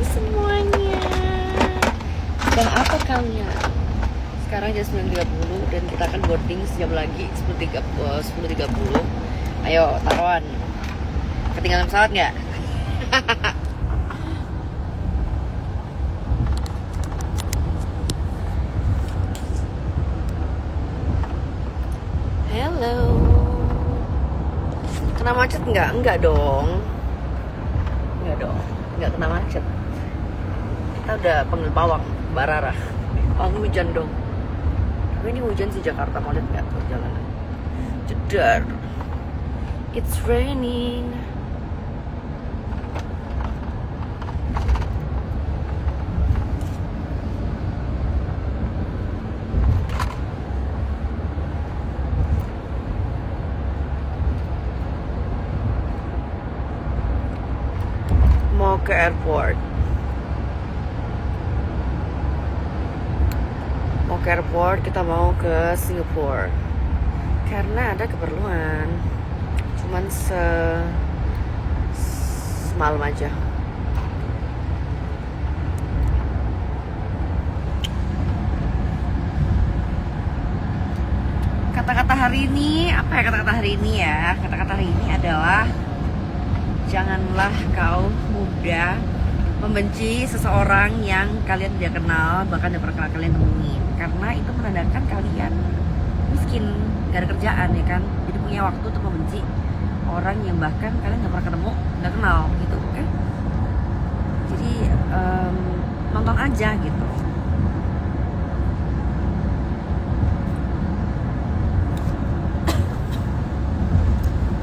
semuanya. Sedang apa kalian? Sekarang jam 9.30 dan kita akan boarding sejam lagi 10.30. Ayo taruhan. Ketinggalan pesawat nggak? Hello. Kena macet nggak? Enggak dong. Enggak dong. Enggak kena macet. Kita udah panggil pawang, Bararah. Pawang hujan dong. Tapi ini hujan sih Jakarta, mau lihat nggak perjalanan? Jedar. It's raining. Mau ke airport. Kita mau ke Singapura karena ada keperluan. Cuman semalam aja. Kata-kata hari ini apa ya? Kata-kata hari ini ya. Kata-kata hari ini adalah janganlah kau mudah membenci seseorang yang kalian tidak kenal, bahkan tidak pernah kalian temui, karena itu menandakan kalian miskin, gak ada kerjaan ya kan. Jadi punya waktu untuk membenci orang yang bahkan kalian gak pernah ketemu, gak kenal gitu kan. Jadi nonton aja gitu.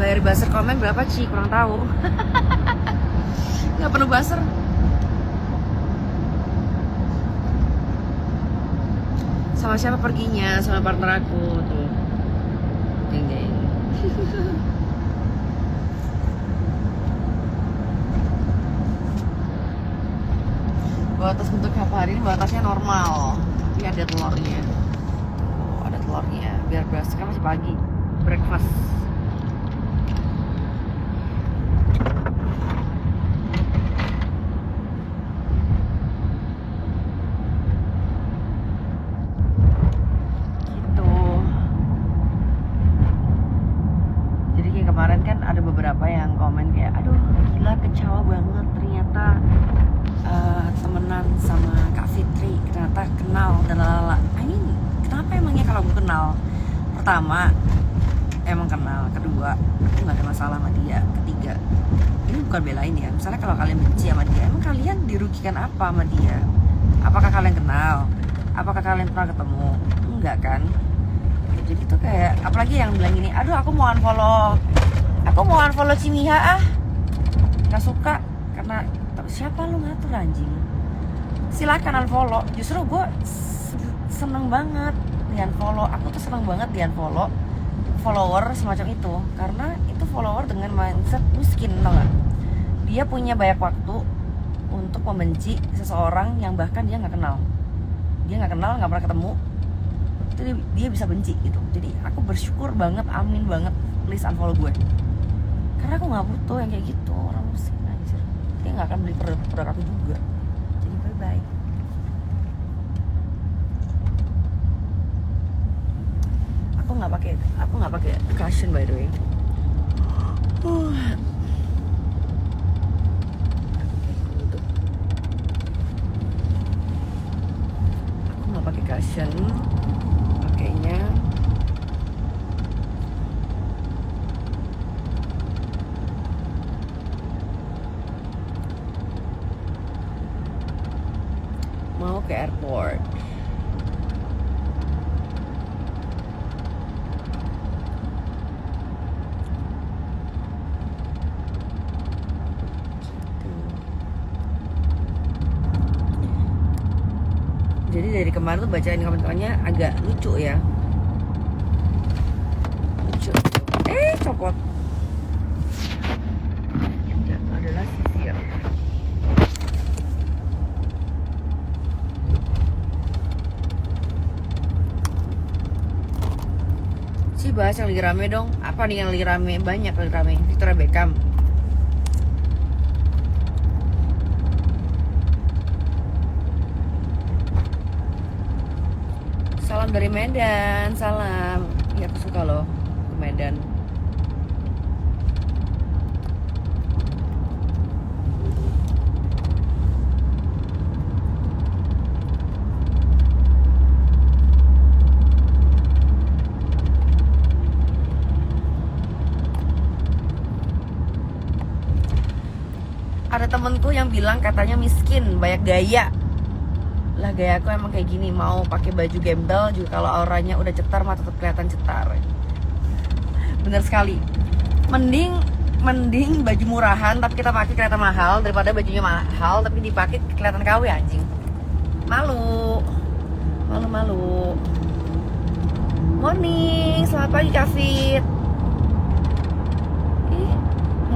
Bayar buzzer komen berapa Ci? Kurang tahu. Gak perlu buzzer. Sama siapa perginya? Sama partner aku tuh. Ding ding. Batas bentuk hari ini batasnya normal. Tapi ada telurnya. Tuh, ada telurnya. Biar berasa kan masih pagi. Breakfast. Kemarin kan ada beberapa yang komen kayak, aduh gila kecewa banget ternyata temenan sama Kak Fitri, ternyata kenal dan lalala. Ini kenapa emangnya kalau gue kenal? Pertama, emang kenal. Kedua, aku gak ada masalah sama dia. Ketiga, ini bukan belain ya. Misalnya kalau kalian benci sama dia, emang kalian dirugikan apa sama dia? Apakah kalian kenal? Apakah kalian pernah ketemu? Enggak kan? Jadi tuh kayak, apalagi yang bilang gini, aduh aku mau unfollow Cimiha gak suka karena siapa lu ngatur anjing. Silakan unfollow. Justru gue seneng banget di unfollow. Aku tuh seneng banget di unfollow follower semacam itu, karena itu follower dengan mindset miskin, tau gak? Dia punya banyak waktu untuk membenci seseorang yang bahkan dia nggak kenal, nggak pernah ketemu. Itu dia bisa benci gitu. Jadi aku bersyukur banget, amin banget, please unfollow gue, karena aku nggak butuh yang kayak gitu. Orang miskin anjir, dia nggak akan beli produk aku juga. Jadi bye bye. Aku nggak pakai cushion by the way. Aku nggak pakai cushion. Pakainya mau ke airport. Jadi dari kemarin tuh bacain komen-komennya agak lucu ya. Lucu. Copot. Yang adalah sisir. Sih bahas yang lagi rame dong. Apa nih yang lagi rame? Banyak lagi rame. Victoria Beckham. Salam dari Medan, salam. Iya aku suka loh ke Medan. Ada temenku yang bilang katanya miskin, banyak gaya. Lah gaya aku emang kayak gini, mau pakai baju gembel juga kalau auranya udah cetar mah tetap kelihatan cetar. Bener sekali. Mending baju murahan tapi kita pakai kelihatan mahal daripada bajunya mahal tapi dipakai kelihatan KW anjing. Malu. Morning, selamat pagi Kak Fit.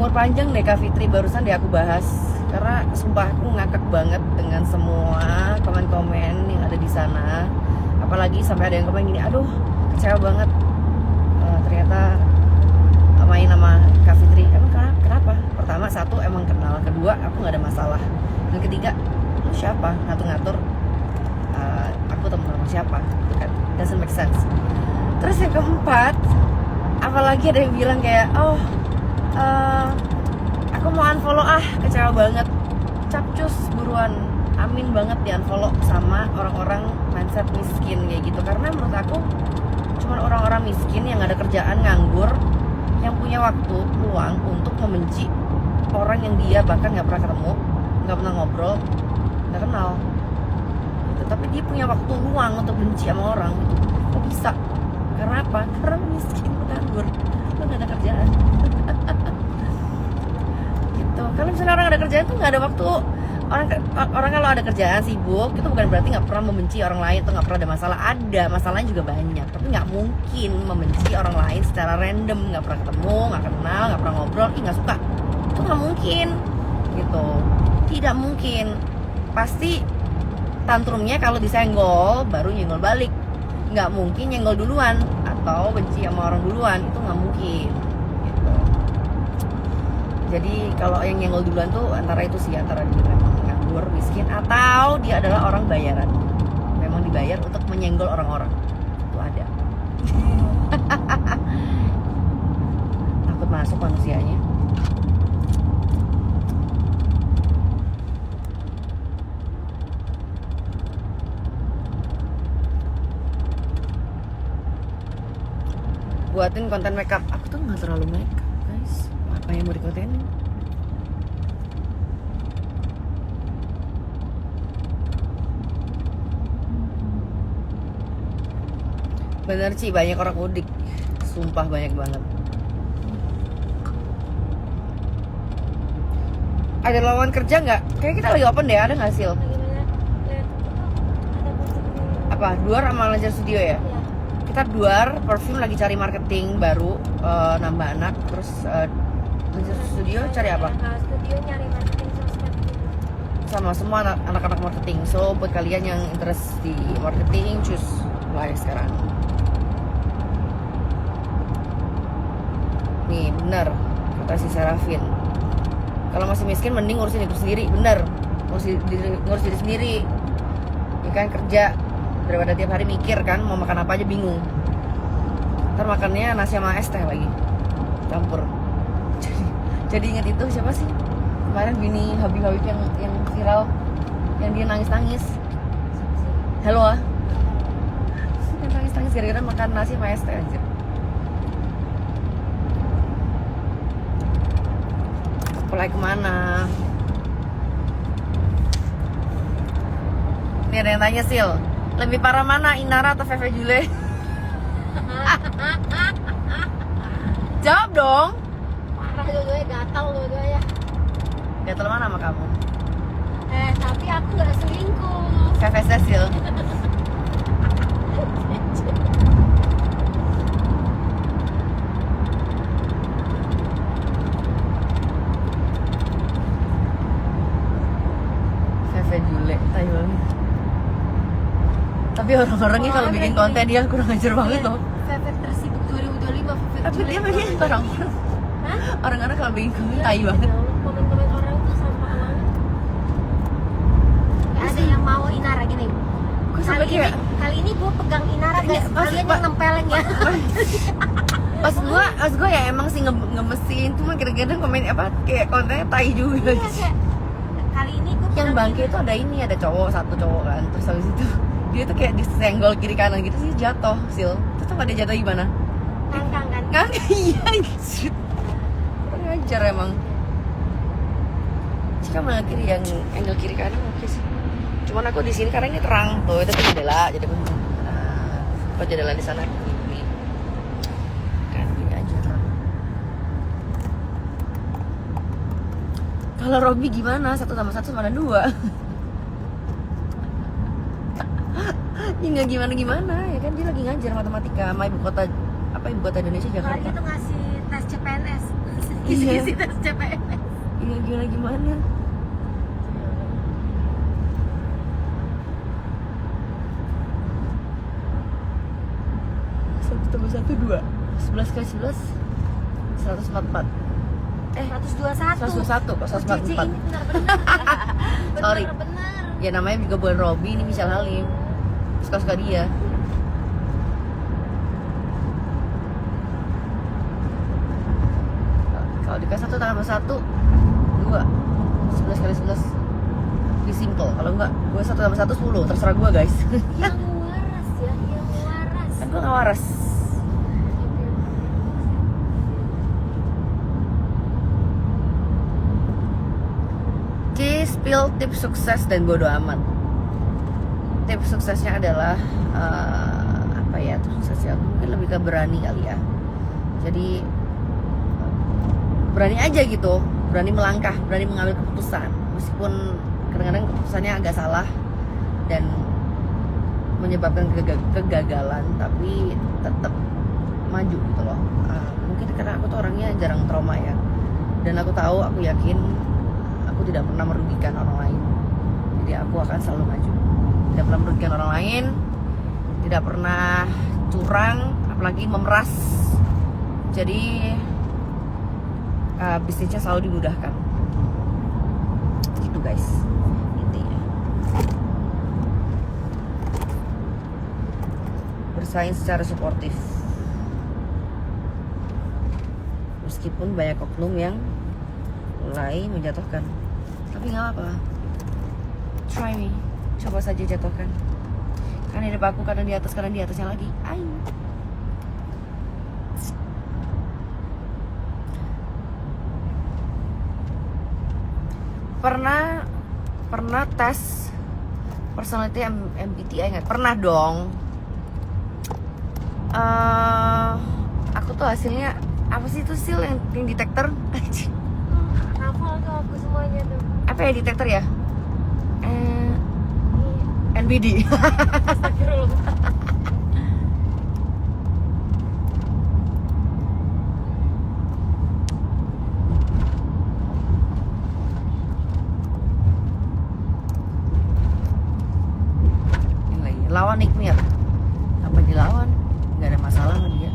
Umur panjang deh Kak Fitri, barusan deh aku bahas karena sumpah aku ngakak banget dengan semua komen-komen yang ada di sana. Apalagi sampai ada yang komen gini, aduh kecewa banget. Ternyata main sama Kak Fitri. Emang kenapa? Pertama, satu emang kenal. Kedua, aku nggak ada masalah. Dan ketiga, lu siapa ngatur-ngatur aku temen sama siapa? Itu kan doesn't make sense. Terus yang keempat, apalagi ada yang bilang kayak, aku mau unfollow kecewa banget. Capcus buruan, amin banget di unfollow sama orang-orang mindset miskin kayak gitu. Karena menurut aku cuma orang-orang miskin yang gak ada kerjaan, nganggur, yang punya waktu luang untuk membenci orang yang dia bahkan gak pernah ketemu, gak pernah ngobrol, gak kenal gitu. Tapi dia punya waktu luang untuk benci sama orang. Kok bisa? Karena apa? Karena miskin, nganggur, lo gak ada kerjaan. Gitu. Kalau misalnya orang ada kerjaan tuh nggak ada waktu. Orang kalau ada kerjaan sibuk itu bukan berarti nggak pernah membenci orang lain atau nggak pernah ada masalah. Ada masalahnya juga banyak, tapi nggak mungkin membenci orang lain secara random, nggak pernah ketemu, nggak kenal, nggak pernah ngobrol, nggak suka. Itu nggak mungkin, gitu. Tidak mungkin. Pasti tantrumnya kalau disenggol baru nyenggol balik. Nggak mungkin nyenggol duluan atau benci sama orang duluan, itu nggak mungkin. Jadi kalau yang nyenggol duluan tuh antara itu sih, antara dia memang nganggur, miskin, atau dia adalah orang bayaran. Memang dibayar untuk menyenggol orang-orang. Itu ada. Takut masuk manusianya. Buatin konten makeup. Aku tuh nggak terlalu makeup. Apa yang mau dikontenin? Bener Ci, banyak orang mudik. Sumpah banyak banget. Ada lowongan kerja nggak? Kayak kita lagi open deh, ada nggak Sil? Apa? Duar sama Lanjar Studio ya? Kita Duar, perfume lagi cari marketing baru, nambah anak, terus studio cari apa? Studio nyari marketing sosmed. Sama semua anak-anak marketing. So buat kalian yang interest di marketing, choose live sekarang. Nih bener kata si Serafin. Kalau masih miskin mending ngurusin hidup sendiri. Bener, ngurus diri sendiri. Ya kan, kerja daripada tiap hari mikir kan mau makan apa aja bingung. Ntar makannya nasi sama es teh lagi campur. Jadi inget itu siapa sih kemarin bini Habib yang viral yang dia nangis halo yang nangis gara-gara makan nasi sama es teh aja. Apply kemana? Ini ada yang tanya Sil, lebih parah mana, Inara atau Veve Jule? Jawab dong. Dua-duanya gatal, dua-duanya. Gatal mana sama kamu? Tapi aku gak selingkuh. Veve Cecil. Veve Jule, Taiwan. Tapi orang-orangnya kalau bikin konten dia kurang ajar banget loh. Veve tersibuk 2025. Tapi dia begini orang-orang. Orang-orang kalau bikin konten tai banget. Komen-komen orang tuh sampah banget. Gak ada yang mau Inara gini. Kok sampai kayak Kali ini gue pegang Inara guys, kalian Pak. yang nempelin ya. Maksud gua ya emang sih ngemesin, cuma kadang-kadang komen apa kayak kontennya tai juga. Iya kayak kali ini gue Yang bangke itu ada cowok, satu cowok kan, terus habis itu dia tuh kayak disenggol kiri kanan gitu sih, jatuh sil. Terus tau gak dia jatuh gimana? ngangkang kan. Nggak, iya gitu. Kurang ajar emang. Jika malah kiri yang angle kiri kanan oke sih. Cuman aku di sini karena ini terang tuh, itu tuh jendela, jadi kalau jendela di sana ini kan gini aja terang. Kalau Robby gimana? 1 tambah 1 sama 2. Ya nggak gimana ya kan, dia lagi ngajar matematika sama ibu kota Indonesia, Hari Jakarta. itu ngasih tes CPNS. Iya. Isi tes CPNS. Iya gimana? 1 tambah 1 2. 11 kali 11 144. 121. 121 kok 144. Cici ini benar-benar. Sorry. Benar-benar. Ya namanya juga bukan Robby, ini Michelle Halim. Suka-suka dia. Kalau dikasih 1 tambah 1 2. 11 kali 11 lebih simple. Kalau enggak, gue 1 tambah 1 10. Terserah gue guys. Yang waras ya, yang waras. Kan gue gak waras. Spill tips sukses dan bodo amat. Tips suksesnya adalah apa ya, tips suksesnya mungkin lebih ke berani kali ya. Jadi berani aja gitu, berani melangkah, berani mengambil keputusan meskipun kadang-kadang keputusannya agak salah dan menyebabkan kegagalan, tapi tetap maju gitu loh. Mungkin karena aku tuh orangnya jarang trauma ya, dan aku tahu, aku yakin aku tidak pernah merugikan orang lain. Jadi aku akan selalu maju. Tidak pernah merugikan orang lain, tidak pernah curang, apalagi memeras. Jadi bisnisnya selalu dimudahkan. Gitu guys, intinya. Bersaing secara suportif. Meskipun banyak oknum yang mulai menjatuhkan, tapi nggak apa-apa. Try me, coba saja jatuhkan. Karena di depan aku, kadang di atas, kadang di atasnya lagi. Ayo. Pernah tes personality MBTI nggak? Pernah dong. Aku tuh hasilnya apa sih itu sil yang detektor? Hafal tuh aku semuanya tuh. Apa ya detektor ya? NBD. Astagfirullah. Lawan Nick Mir. Apa dilawan? Nggak ada masalah sama dia.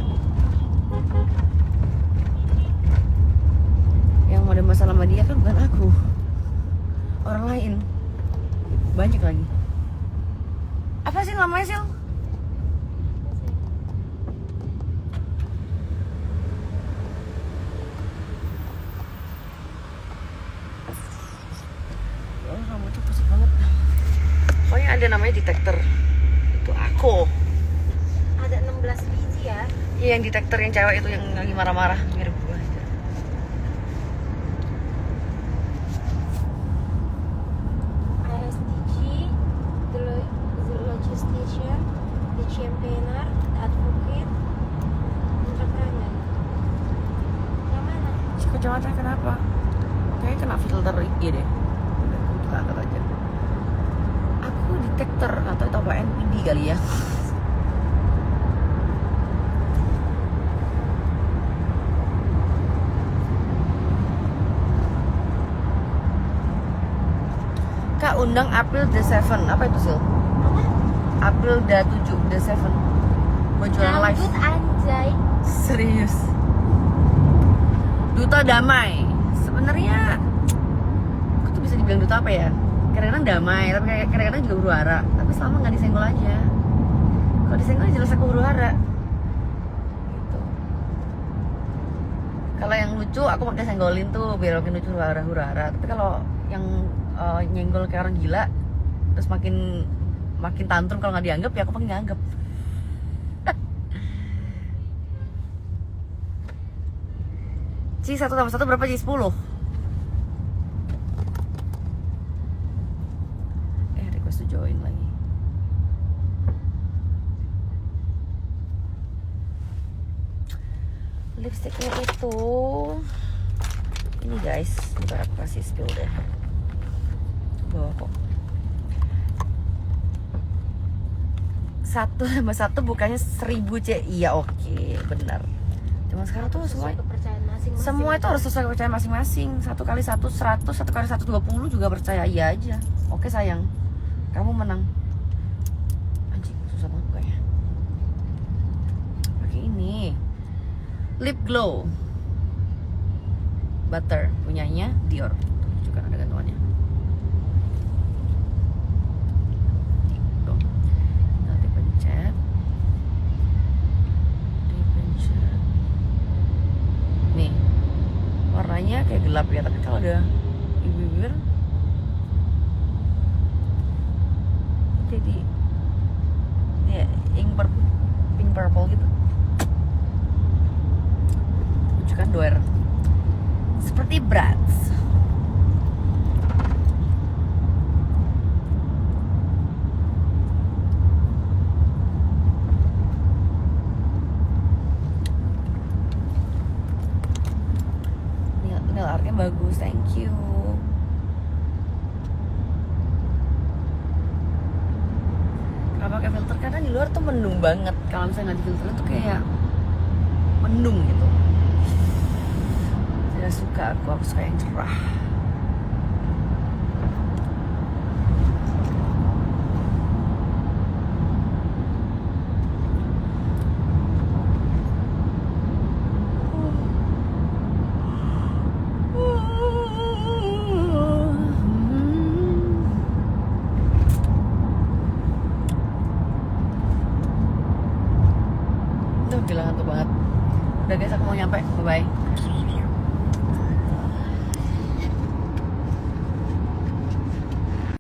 Yang mau ada masalah sama dia kan bukan aku, orang lain. Banyak lagi. Apa sih namanya Sil? Oh, rambutnya pusing banget. Pokoknya ada namanya detektor. Itu aku. Ada 16 biji ya. Iya, yang detektor yang cewek itu yang lagi marah-marah mirip gue. ISTG, the logistician, the campaigner, the advocate, entrepreneur. Yang mana? Kacamata kenapa? Kayaknya kena filter IG deh. Udah, kita angkat aja. Aku detektor atau itu apa, NPD kali ya. Kak undang April the 7. Apa itu Sil? Apa? April the 7, the 7. Mau jualan live. Rambut anjay. Serius. Duta damai. Sebenarnya aku tuh bisa dibilang duta apa ya? Kadang-kadang damai, tapi kadang-kadang juga berwarna. Tapi selama nggak disenggol aja. Kalau disenggol jelas aku huru-hara gitu. Kalau yang lucu aku pakai senggolin tuh biar makin lucu hura-hara. Tapi kalau yang nyenggol kayak orang gila terus makin tantrum kalau nggak dianggap, ya aku makin nganggap. Ci 1 tambah 1 berapa Ci? 10. Request to join lagi. Lipstiknya itu ini guys, bentar aku kasih spill deh. Bawa kok. 1 tambah 1 bukannya 1000 C. Iya oke, benar. Cuma sekarang tuh Sesuai kepercayaan masing-masing. semua itu harus sesuai kepercayaan masing-masing. 1 kali 1 100, 1 kali 1 20 juga percaya iya aja. Oke sayang, kamu menang. Anjing, susah banget bukanya. Pakai ini lip glow butter punyanya Dior. Tuh juga ada gantungannya. Tuh. Nanti pencet. Dipencet. Nih. Warnanya kayak gelap ya, tapi kalau udah di bibir jadi ya pink purple gitu. Tunjukkan doer seperti Bratz. Nail artnya bagus, thank you. Kalau pakai filter karena di luar tuh mendung banget. Kalau misalnya nggak di filter tuh kayak mendung gitu. Tidak suka aku suka yang cerah. Tuh gila ngantuk banget. Udah guys, aku mau nyampe, bye bye.